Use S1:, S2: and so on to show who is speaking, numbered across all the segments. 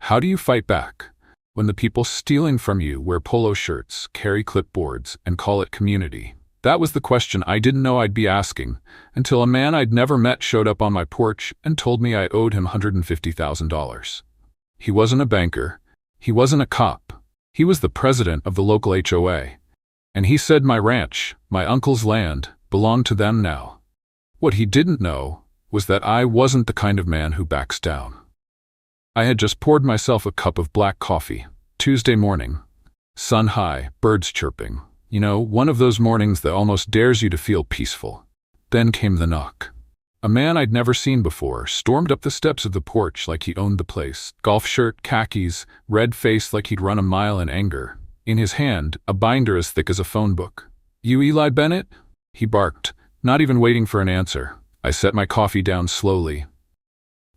S1: How do you fight back when the people stealing from you wear polo shirts, carry clipboards, and call it community? That was the question I didn't know I'd be asking until a man I'd never met showed up on my porch and told me I owed him $150,000. He wasn't a banker. He wasn't a cop. He was the president of the local HOA. And he said my ranch, my uncle's land, belonged to them now. What he didn't know was that I wasn't the kind of man who backs down. I had just poured myself a cup of black coffee. Tuesday morning. Sun high, birds chirping. You know, one of those mornings that almost dares you to feel peaceful. Then came the knock. A man I'd never seen before stormed up the steps of the porch like he owned the place. Golf shirt, khakis, red face like he'd run a mile in anger. In his hand, a binder as thick as a phone book. "You Eli Bennett?" he barked, not even waiting for an answer. I set my coffee down slowly.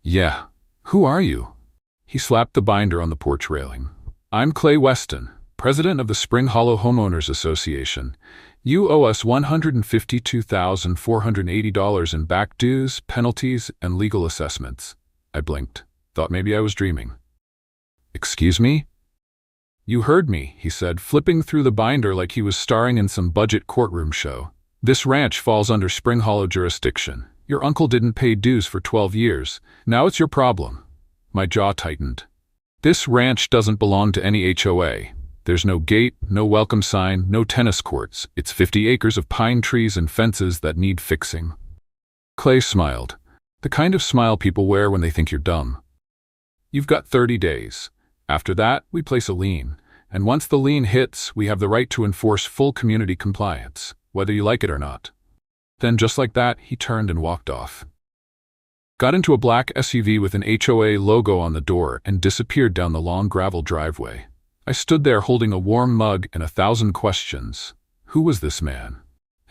S1: "Yeah. Who are you?" He slapped the binder on the porch railing. "I'm Clay Weston, president of the Spring Hollow Homeowners Association. You owe us $152,480 in back dues, penalties, and legal assessments." I blinked, thought maybe I was dreaming. "Excuse me?" "You heard me," he said, flipping through the binder like he was starring in some budget courtroom show. "This ranch falls under Spring Hollow jurisdiction. Your uncle didn't pay dues for 12 years. Now it's your problem." My jaw tightened. "This ranch doesn't belong to any HOA. There's no gate, no welcome sign, no tennis courts. It's 50 acres of pine trees and fences that need fixing." Clay smiled, the kind of smile people wear when they think you're dumb. "You've got 30 days. After that, we place a lien. And once the lien hits, we have the right to enforce full community compliance, whether you like it or not." Then just like that, he turned and walked off. Got into a black SUV with an HOA logo on the door and disappeared down the long gravel driveway. I stood there holding a warm mug and 1,000 questions. Who was this man?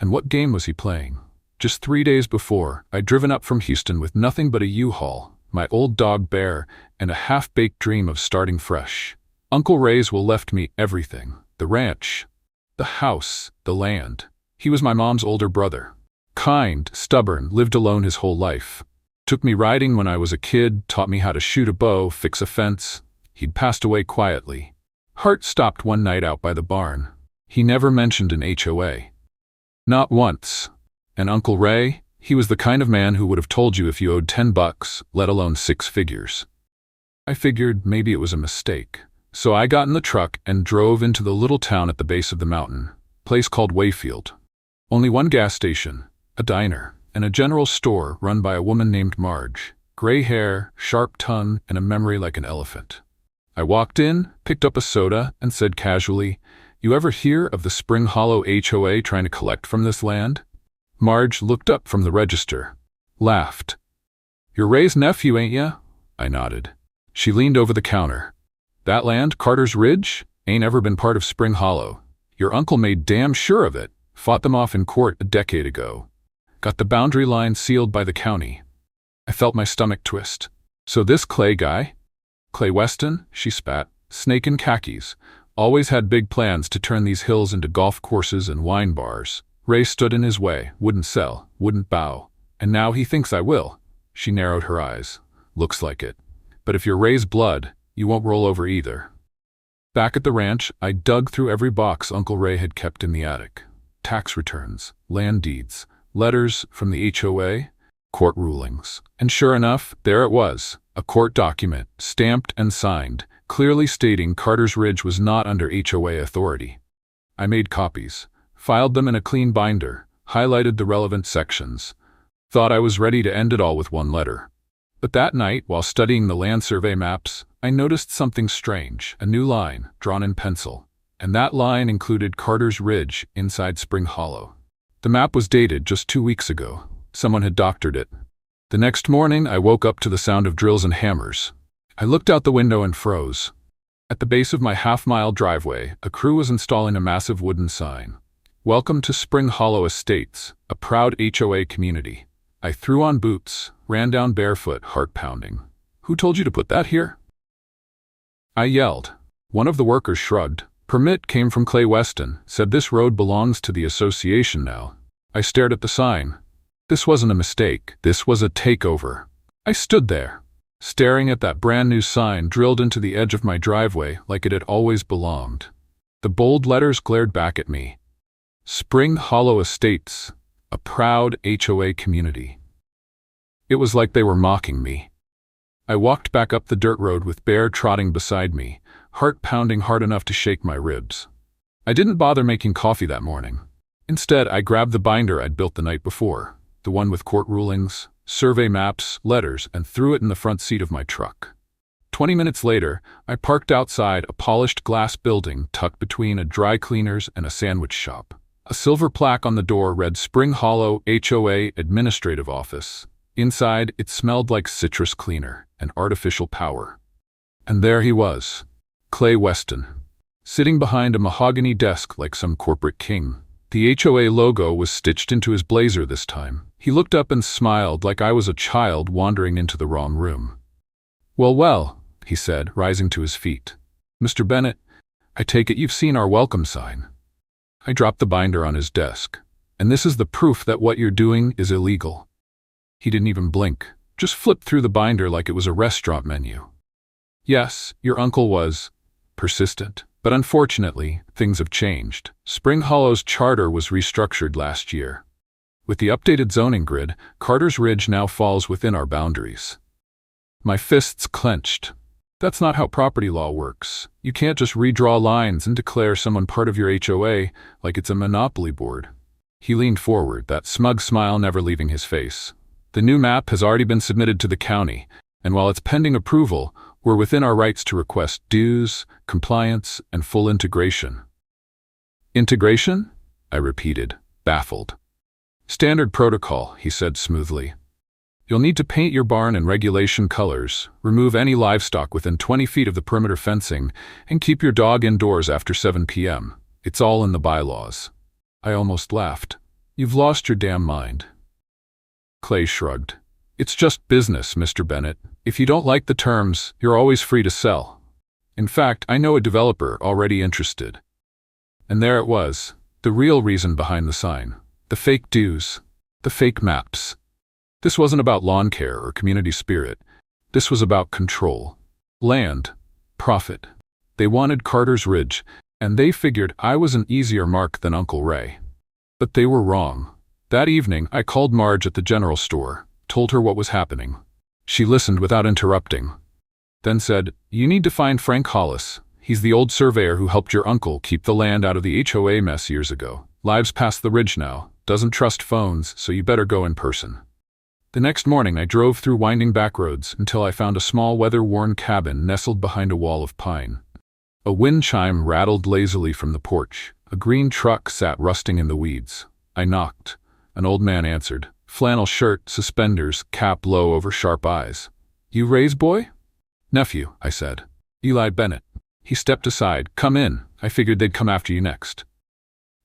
S1: And what game was he playing? Just 3 days before, I'd driven up from Houston with nothing but a U-Haul, my old dog Bear, and a half-baked dream of starting fresh. Uncle Ray's will left me everything. The ranch, the house, the land. He was my mom's older brother. Kind, stubborn, lived alone his whole life. Took me riding when I was a kid, taught me how to shoot a bow, fix a fence. He'd passed away quietly. Heart stopped one night out by the barn. He never mentioned an HOA. Not once. And Uncle Ray, he was the kind of man who would have told you if you owed $10, let alone 6 figures. I figured maybe it was a mistake. So I got in the truck and drove into the little town at the base of the mountain, place called Wayfield. Only one gas station, a diner, and a general store run by a woman named Marge. Gray hair, sharp tongue, and a memory like an elephant. I walked in, picked up a soda, and said casually, "You ever hear of the Spring Hollow HOA trying to collect from this land?" Marge looked up from the register, laughed. "You're Ray's nephew, ain't ya?" I nodded. She leaned over the counter. "That land, Carter's Ridge, ain't ever been part of Spring Hollow. Your uncle made damn sure of it, fought them off in court a decade ago. Got the boundary line sealed by the county." I felt my stomach twist. "So this Clay guy? Clay Weston," she spat, "snake in khakis, always had big plans to turn these hills into golf courses and wine bars. Ray stood in his way, wouldn't sell, wouldn't bow. And now he thinks I will." She narrowed her eyes. "Looks like it. But if you're Ray's blood, you won't roll over either." Back at the ranch, I dug through every box Uncle Ray had kept in the attic. Tax returns, land deeds, letters from the HOA, court rulings. And sure enough, there it was, a court document, stamped and signed, clearly stating Carter's Ridge was not under HOA authority. I made copies, filed them in a clean binder, highlighted the relevant sections. Thought I was ready to end it all with one letter. But that night, while studying the land survey maps, I noticed something strange, a new line, drawn in pencil. And that line included Carter's Ridge inside Spring Hollow. The map was dated just 2 weeks ago. Someone had doctored it. The next morning, I woke up to the sound of drills and hammers. I looked out the window and froze. At the base of my half-mile driveway, a crew was installing a massive wooden sign. "Welcome to Spring Hollow Estates, a proud HOA community." I threw on boots, ran down barefoot, heart pounding. "Who told you to put that here?" I yelled. One of the workers shrugged. "Permit came from Clay Weston, said this road belongs to the association now." I stared at the sign. This wasn't a mistake. This was a takeover. I stood there, staring at that brand new sign drilled into the edge of my driveway like it had always belonged. The bold letters glared back at me. Spring Hollow Estates, a proud HOA community. It was like they were mocking me. I walked back up the dirt road with Bear trotting beside me, heart pounding hard enough to shake my ribs. I didn't bother making coffee that morning. Instead, I grabbed the binder I'd built the night before, the one with court rulings, survey maps, letters, and threw it in the front seat of my truck. 20 minutes later, I parked outside a polished glass building tucked between a dry cleaner's and a sandwich shop. A silver plaque on the door read Spring Hollow HOA Administrative Office. Inside, it smelled like citrus cleaner and artificial power. And there he was, Clay Weston, sitting behind a mahogany desk like some corporate king. The HOA logo was stitched into his blazer this time. He looked up and smiled like I was a child wandering into the wrong room. Well, he said, rising to his feet. Mr. Bennett, I take it you've seen our welcome sign. I dropped the binder on his desk. And this is the proof that what you're doing is illegal. He didn't even blink, just flipped through the binder like it was a restaurant menu. Yes, your uncle was persistent, but unfortunately, things have changed. Spring Hollow's charter was restructured last year. With the updated zoning grid, Carter's Ridge now falls within our boundaries. My fists clenched. That's not how property law works. You can't just redraw lines and declare someone part of your HOA like it's a monopoly board. He leaned forward, that smug smile never leaving his face. The new map has already been submitted to the county, and while it's pending approval, we're within our rights to request dues, compliance, and full integration. Integration? I repeated, baffled. Standard protocol, he said smoothly. You'll need to paint your barn in regulation colors, remove any livestock within 20 feet of the perimeter fencing, and keep your dog indoors after 7 p.m. It's all in the bylaws. I almost laughed. You've lost your damn mind. Clay shrugged. It's just business, Mr. Bennett. If you don't like the terms, you're always free to sell. In fact, I know a developer already interested. And there it was, the real reason behind the sign. The fake dues. The fake maps. This wasn't about lawn care or community spirit. This was about control. Land. Profit. They wanted Carter's Ridge, and they figured I was an easier mark than Uncle Ray. But they were wrong. That evening, I called Marge at the general store, told her what was happening. She listened without interrupting, then said, "You need to find Frank Hollis. He's the old surveyor who helped your uncle keep the land out of the HOA mess years ago. Lives past the ridge now, doesn't trust phones, so you better go in person." The next morning, I drove through winding back roads until I found a small weather-worn cabin nestled behind a wall of pine. A wind chime rattled lazily from the porch. A green truck sat rusting in the weeds. I knocked. An old man answered. Flannel shirt, suspenders, cap low over sharp eyes. "You Ray's boy?" "Nephew," I said. "Eli Bennett." He stepped aside. "Come in. I figured they'd come after you next."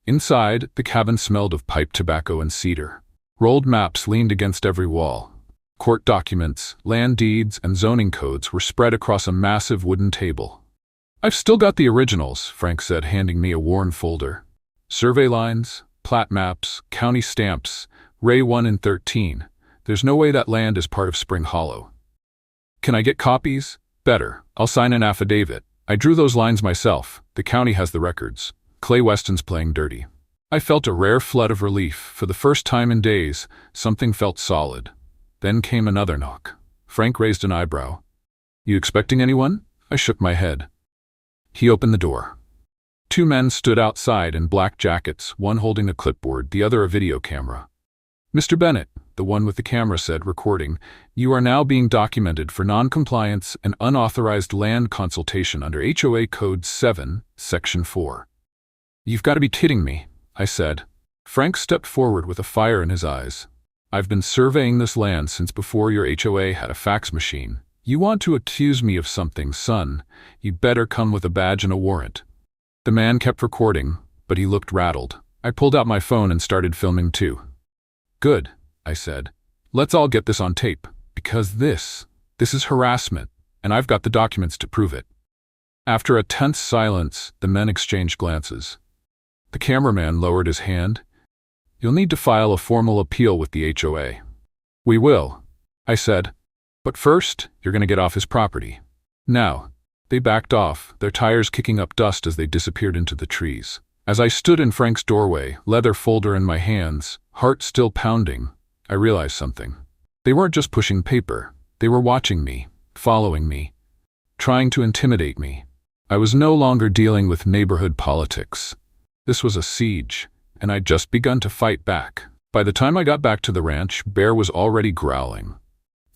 S1: Inside, the cabin smelled of pipe tobacco and cedar. Rolled maps leaned against every wall. Court documents, land deeds, and zoning codes were spread across a massive wooden table. "I've still got the originals," Frank said, handing me a worn folder. "Survey lines, plat maps, county stamps, Ray 1 in 13. There's no way that land is part of Spring Hollow." "Can I get copies?" "Better. I'll sign an affidavit. I drew those lines myself. The county has the records. Clay Weston's playing dirty." I felt a rare flood of relief. For the first time in days, something felt solid. Then came another knock. Frank raised an eyebrow. "You expecting anyone?" I shook my head. He opened the door. Two men stood outside in black jackets, one holding a clipboard, the other a video camera. "Mr. Bennett," the one with the camera said, recording, "you are now being documented for non-compliance and unauthorized land consultation under HOA Code 7, Section 4. "You've got to be kidding me," I said. Frank stepped forward with a fire in his eyes. "I've been surveying this land since before your HOA had a fax machine. You want to accuse me of something, son? You better come with a badge and a warrant." The man kept recording, but he looked rattled. I pulled out my phone and started filming too. "Good," I said. "Let's all get this on tape, because this is harassment, and I've got the documents to prove it." After a tense silence, the men exchanged glances. The cameraman lowered his hand. "You'll need to file a formal appeal with the HOA." "We will," I said. But first, you're going to get off his property. Now. They backed off, their tires kicking up dust as they disappeared into the trees. As I stood in Frank's doorway, leather folder in my hands, heart still pounding, I realized something. They weren't just pushing paper. They were watching me, following me, trying to intimidate me. I was no longer dealing with neighborhood politics. This was a siege, and I'd just begun to fight back. By the time I got back to the ranch, Bear was already growling.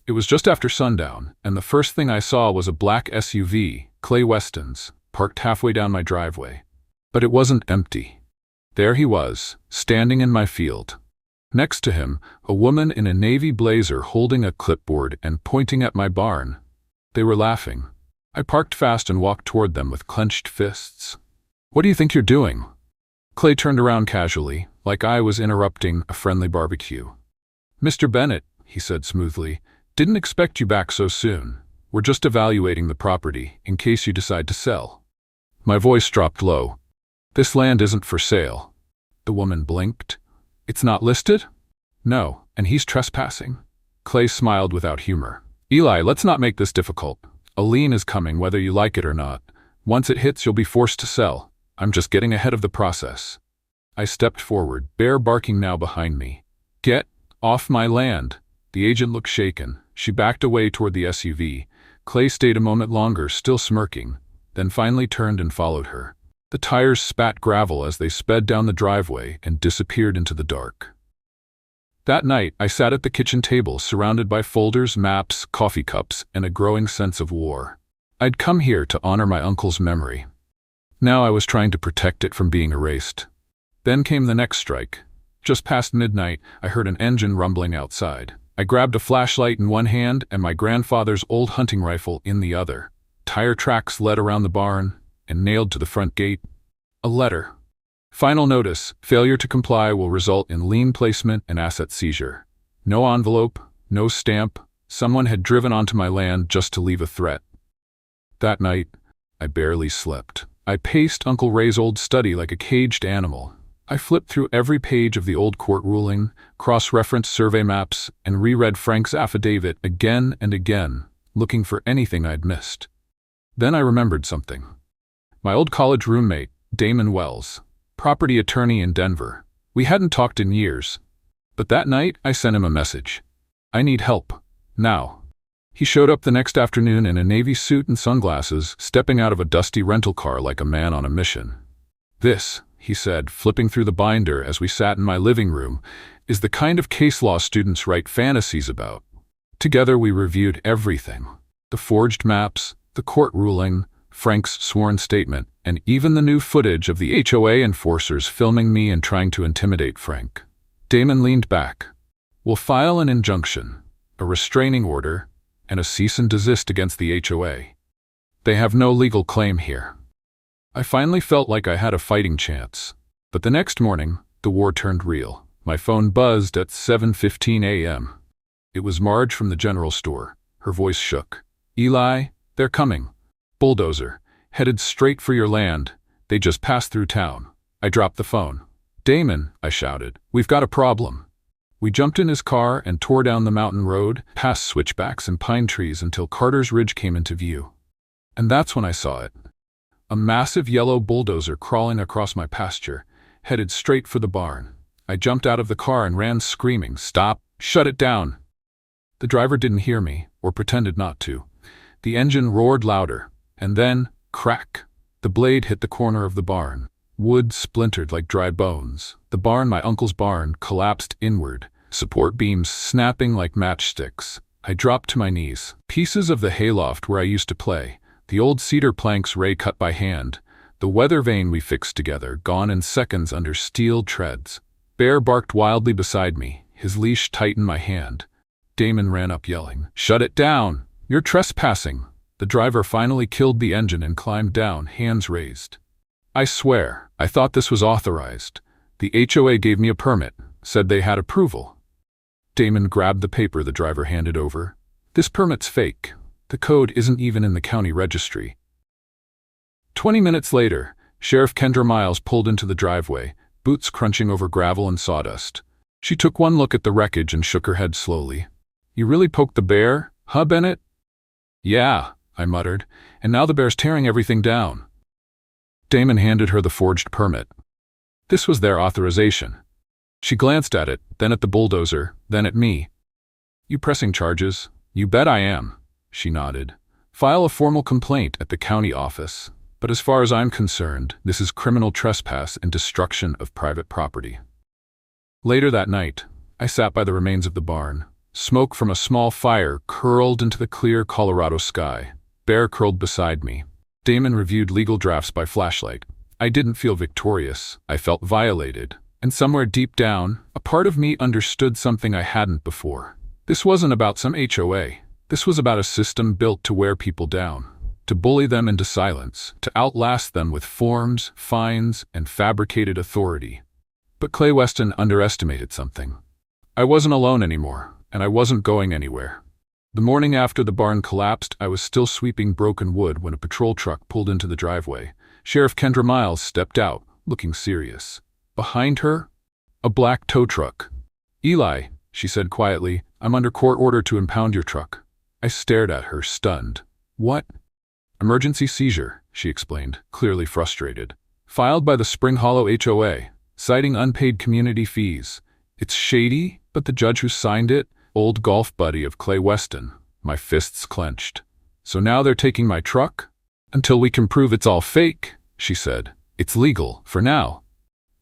S1: It was just after sundown, and the first thing I saw was a black SUV, Clay Weston's, parked halfway down my driveway. But it wasn't empty. There he was, standing in my field. Next to him, a woman in a navy blazer holding a clipboard and pointing at my barn. They were laughing. I parked fast and walked toward them with clenched fists. "What do you think you're doing?" Clay turned around casually, like I was interrupting a friendly barbecue. "Mr. Bennett," he said smoothly, "didn't expect you back so soon. We're just evaluating the property, in case you decide to sell." My voice dropped low. "This land isn't for sale." The woman blinked. "It's not listed?" "No, and he's trespassing." Clay smiled without humor. "Eli, let's not make this difficult. A lien is coming whether you like it or not. Once it hits, you'll be forced to sell. I'm just getting ahead of the process." I stepped forward, Bear barking now behind me. "Get off my land." The agent looked shaken. She backed away toward the SUV. Clay stayed a moment longer, still smirking, then finally turned and followed her. The tires spat gravel as they sped down the driveway and disappeared into the dark. That night, I sat at the kitchen table, surrounded by folders, maps, coffee cups, and a growing sense of war. I'd come here to honor my uncle's memory. Now I was trying to protect it from being erased. Then came the next strike. Just past midnight, I heard an engine rumbling outside. I grabbed a flashlight in one hand and my grandfather's old hunting rifle in the other. Tire tracks led around the barn and nailed to the front gate. A letter. Final notice: failure to comply will result in lien placement and asset seizure. No envelope, no stamp. Someone had driven onto my land just to leave a threat. That night, I barely slept. I paced Uncle Ray's old study like a caged animal. I flipped through every page of the old court ruling, cross-referenced survey maps, and reread Frank's affidavit again and again, looking for anything I'd missed. Then I remembered something. My old college roommate, Damon Wells, property attorney in Denver. We hadn't talked in years. But that night, I sent him a message. "I need help. Now." He showed up the next afternoon in a navy suit and sunglasses, stepping out of a dusty rental car like a man on a mission. "This," he said, flipping through the binder as we sat in my living room, "is the kind of case law students write fantasies about." Together we reviewed everything. The forged maps, the court ruling, Frank's sworn statement, and even the new footage of the HOA enforcers filming me and trying to intimidate Frank. Damon leaned back. "We'll file an injunction, a restraining order, and a cease and desist against the HOA. They have no legal claim here." I finally felt like I had a fighting chance. But the next morning, the war turned real. My phone buzzed at 7:15 a.m. It was Marge from the general store. Her voice shook. "Eli, they're coming. Bulldozer, headed straight for your land. They just passed through town." I dropped the phone. "Damon," I shouted, "we've got a problem." We jumped in his car and tore down the mountain road, past switchbacks and pine trees until Carter's Ridge came into view. And that's when I saw it. A massive yellow bulldozer crawling across my pasture, headed straight for the barn. I jumped out of the car and ran screaming, "Stop! Shut it down!" The driver didn't hear me, or pretended not to. The engine roared louder, and then, crack! The blade hit the corner of the barn. Wood splintered like dry bones. The barn, my uncle's barn, collapsed inward, support beams snapping like matchsticks. I dropped to my knees. Pieces of the hayloft where I used to play, the old cedar planks Ray cut by hand, the weather vane we fixed together, gone in seconds under steel treads. Bear barked wildly beside me, his leash tight in my hand. Damon ran up yelling, "Shut it down! You're trespassing!" The driver finally killed the engine and climbed down, hands raised. "I swear, I thought this was authorized. The HOA gave me a permit, said they had approval." Damon grabbed the paper the driver handed over. "This permit's fake. The code isn't even in the county registry." 20 minutes later, Sheriff Kendra Miles pulled into the driveway, boots crunching over gravel and sawdust. She took one look at the wreckage and shook her head slowly. "You really poked the bear?" Huh, Bennett? Yeah, I muttered, and now the bear's tearing everything down. Damon handed her the forged permit. This was their authorization. She glanced at it, then at the bulldozer, then at me. You pressing charges? You bet I am, she nodded. File a formal complaint at the county office. But as far as I'm concerned, this is criminal trespass and destruction of private property. Later that night, I sat by the remains of the barn. Smoke from a small fire curled into the clear Colorado sky. Bear curled beside me. Damon reviewed legal drafts by flashlight. I didn't feel victorious. I felt violated. And somewhere deep down, a part of me understood something I hadn't before. This wasn't about some HOA. This was about a system built to wear people down, to bully them into silence, to outlast them with forms, fines, and fabricated authority. But Clay Weston underestimated something. I wasn't alone anymore, and I wasn't going anywhere. The morning after the barn collapsed, I was still sweeping broken wood when a patrol truck pulled into the driveway. Sheriff Kendra Miles stepped out, looking serious. Behind her, a black tow truck. "Eli," she said quietly, "I'm under court order to impound your truck." I stared at her, stunned. "What?" "Emergency seizure," she explained, clearly frustrated. "Filed by the Spring Hollow HOA, citing unpaid community fees. It's shady, but the judge who signed it, old golf buddy of Clay Weston." My fists clenched. "So now they're taking my truck? Until we can prove it's all fake," she said. "It's legal, for now."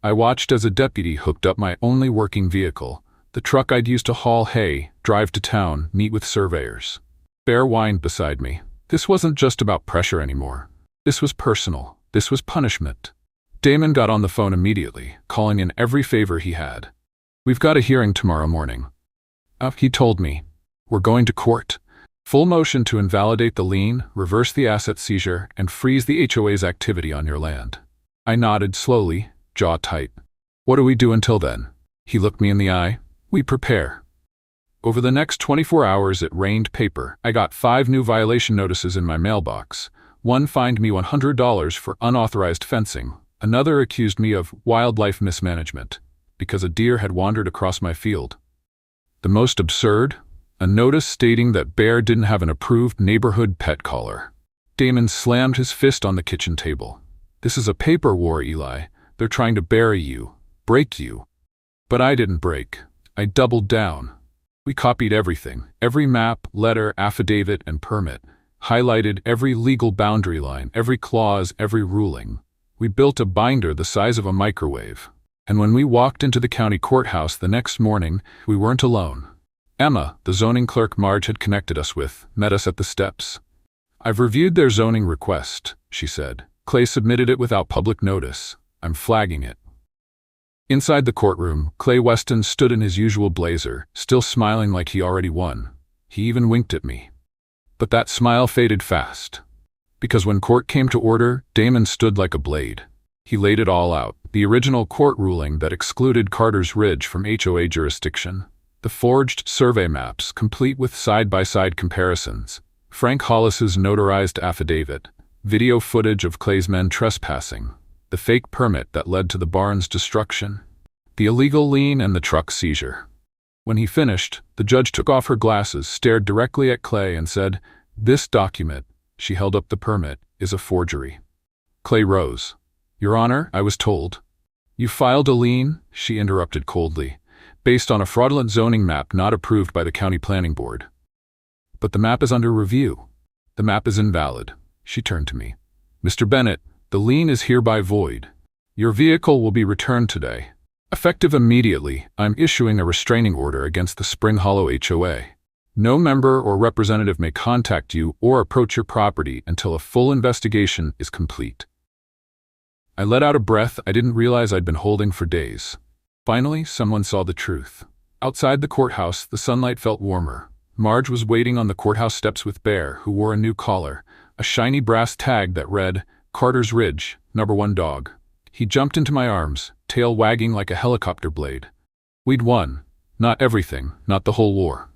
S1: I watched as a deputy hooked up my only working vehicle, the truck I'd used to haul hay, drive to town, meet with surveyors. Bear whined beside me. This wasn't just about pressure anymore. This was personal. This was punishment. Damon got on the phone immediately, calling in every favor he had. "We've got a hearing tomorrow morning." He told me. "We're going to court. Full motion to invalidate the lien, reverse the asset seizure, and freeze the HOA's activity on your land." I nodded slowly, jaw tight. "What do we do until then?" He looked me in the eye. "We prepare." Over the next 24 hours it rained paper. I got 5 new violation notices in my mailbox. One fined me $100 for unauthorized fencing. Another accused me of wildlife mismanagement, because a deer had wandered across my field. The most absurd? A notice stating that Bear didn't have an approved neighborhood pet collar. Damon slammed his fist on the kitchen table. "This is a paper war, Eli. They're trying to bury you, break you." But I didn't break. I doubled down. We copied everything, every map, letter, affidavit, and permit, highlighted every legal boundary line, every clause, every ruling. We built a binder the size of a microwave. And when we walked into the county courthouse the next morning, we weren't alone. Emma, the zoning clerk Marge had connected us with, met us at the steps. "I've reviewed their zoning request," she said. "Clay submitted it without public notice. I'm flagging it." Inside the courtroom, Clay Weston stood in his usual blazer, still smiling like he already won. He even winked at me. But that smile faded fast. Because when court came to order, Damon stood like a blade. He laid it all out. The original court ruling that excluded Carter's Ridge from HOA jurisdiction. The forged survey maps, complete with side-by-side comparisons. Frank Hollis's notarized affidavit. Video footage of Clay's men trespassing. The fake permit that led to the barn's destruction. The illegal lien and the truck seizure. When he finished, the judge took off her glasses, stared directly at Clay, and said, "This document," she held up the permit, "is a forgery." Clay rose. "Your Honor, I was told." "You filed a lien," she interrupted coldly, "based on a fraudulent zoning map not approved by the county planning board." "But the map is under review." "The map is invalid." She turned to me. "Mr. Bennett, the lien is hereby void. Your vehicle will be returned today. Effective immediately, I'm issuing a restraining order against the Spring Hollow HOA. No member or representative may contact you or approach your property until a full investigation is complete." I let out a breath I didn't realize I'd been holding for days. Finally, someone saw the truth. Outside the courthouse, the sunlight felt warmer. Marge was waiting on the courthouse steps with Bear, who wore a new collar, a shiny brass tag that read, "Carter's Ridge, #1 dog." He jumped into my arms, tail wagging like a helicopter blade. We'd won. Not everything, not the whole war.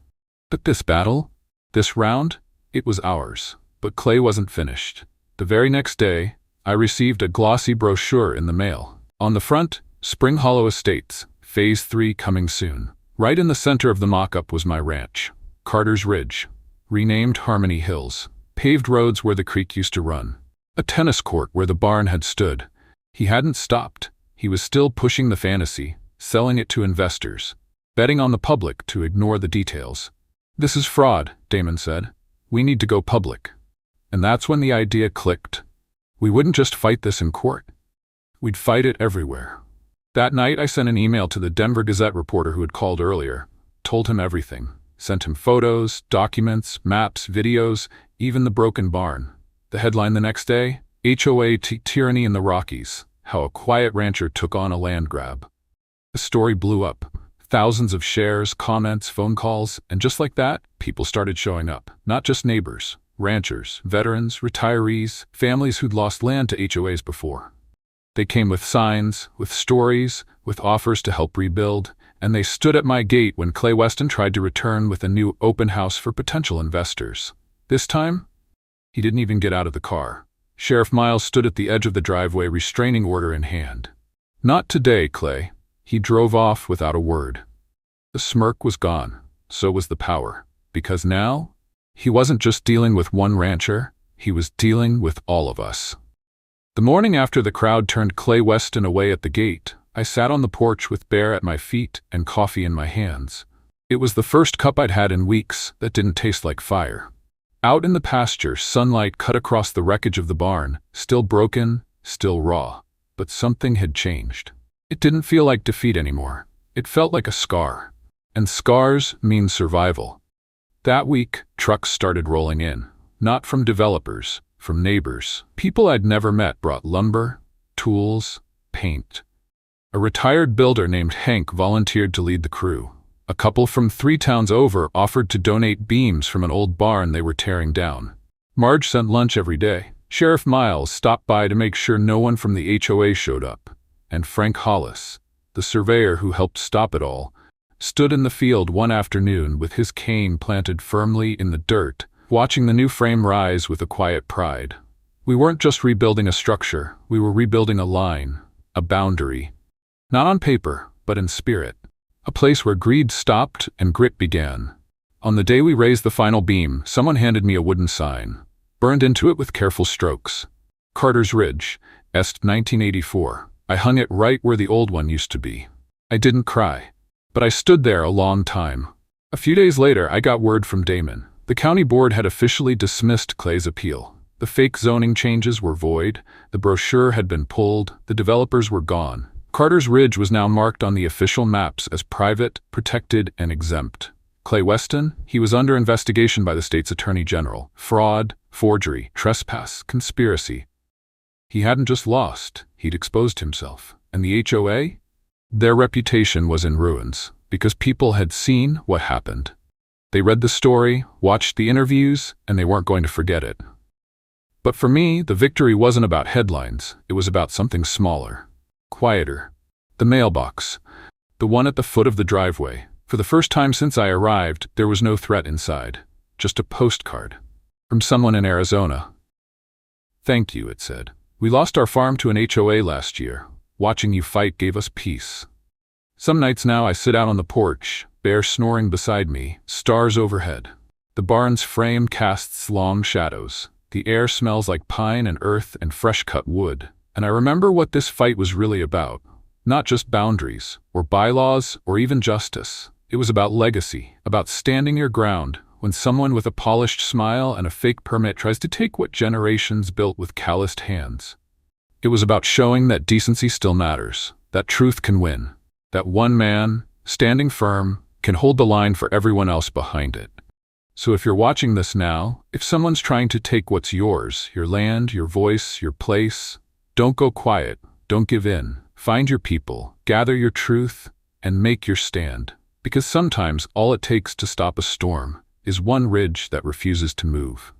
S1: But this battle? This round? It was ours. But Clay wasn't finished. The very next day, I received a glossy brochure in the mail. On the front, Spring Hollow Estates, Phase 3 coming soon. Right in the center of the mock-up was my ranch, Carter's Ridge. renamed Harmony Hills, paved roads where the creek used to run, a tennis court where the barn had stood. He hadn't stopped. He was still pushing the fantasy, selling it to investors, betting on the public to ignore the details. "This is fraud," Damon said. "We need to go public." And that's when the idea clicked. We wouldn't just fight this in court. We'd fight it everywhere. That night I sent an email to the Denver Gazette reporter who had called earlier, told him everything, sent him photos, documents, maps, videos, even the broken barn. The headline the next day, HOA Tyranny in the Rockies, how a quiet rancher took on a land grab. The story blew up. Thousands of shares, comments, phone calls, and just like that, people started showing up. Not just neighbors, ranchers, veterans, retirees, families who'd lost land to HOAs before. They came with signs, with stories, with offers to help rebuild, and they stood at my gate when Clay Weston tried to return with a new open house for potential investors. This time, he didn't even get out of the car. Sheriff Miles stood at the edge of the driveway, restraining order in hand. "Not today, Clay." He drove off without a word. The smirk was gone. So was the power. Because now, he wasn't just dealing with one rancher, he was dealing with all of us. The morning after the crowd turned Clay Weston away at the gate, I sat on the porch with Bear at my feet and coffee in my hands. It was the first cup I'd had in weeks that didn't taste like fire. Out in the pasture, sunlight cut across the wreckage of the barn, still broken, still raw. But something had changed. It didn't feel like defeat anymore. It felt like a scar. And scars mean survival. That week, trucks started rolling in. Not from developers, from neighbors. People I'd never met brought lumber, tools, paint. A retired builder named Hank volunteered to lead the crew. A couple from 3 towns over offered to donate beams from an old barn they were tearing down. Marge sent lunch every day. Sheriff Miles stopped by to make sure no one from the HOA showed up. And Frank Hollis, the surveyor who helped stop it all, stood in the field one afternoon with his cane planted firmly in the dirt, watching the new frame rise with a quiet pride. We weren't just rebuilding a structure, we were rebuilding a line, a boundary. Not on paper, but in spirit. A place where greed stopped and grit began. On the day we raised the final beam, someone handed me a wooden sign, burned into it with careful strokes. Carter's Ridge, Est 1984. I hung it right where the old one used to be. I didn't cry, but I stood there a long time. A few days later, I got word from Damon. The county board had officially dismissed Clay's appeal. The fake zoning changes were void, the brochure had been pulled, the developers were gone. Carter's Ridge was now marked on the official maps as private, protected, and exempt. Clay Weston, he was under investigation by the state's attorney general. Fraud, forgery, trespass, conspiracy. He hadn't just lost, he'd exposed himself. And the HOA? Their reputation was in ruins, because people had seen what happened. They read the story, watched the interviews, and they weren't going to forget it. But for me, the victory wasn't about headlines, it was about something smaller. Quieter. The mailbox. The one at the foot of the driveway. For the first time since I arrived, there was no threat inside. Just a postcard. From someone in Arizona. "Thank you," it said. "We lost our farm to an HOA last year. Watching you fight gave us peace. Some nights now I sit out on the porch, Bear snoring beside me, stars overhead. The barn's frame casts long shadows. The air smells like pine and earth and fresh-cut wood. And I remember what this fight was really about. Not just boundaries, or bylaws, or even justice. It was about legacy, about standing your ground when someone with a polished smile and a fake permit tries to take what generations built with calloused hands. It was about showing that decency still matters, that truth can win, that one man, standing firm, can hold the line for everyone else behind it. So if you're watching this now, if someone's trying to take what's yours, your land, your voice, your place, don't go quiet, don't give in. Find your people, gather your truth, and make your stand. Because sometimes all it takes to stop a storm is one ridge that refuses to move.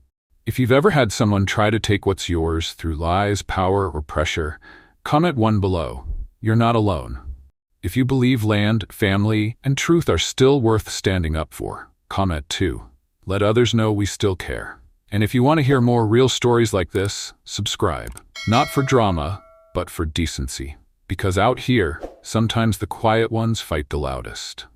S1: If you've ever had someone try to take what's yours through lies, power, or pressure, comment 1 below. You're not alone. If you believe land, family, and truth are still worth standing up for, comment 2. Let others know we still care. And if you want to hear more real stories like this, subscribe. Not for drama, but for decency. Because out here, sometimes the quiet ones fight the loudest.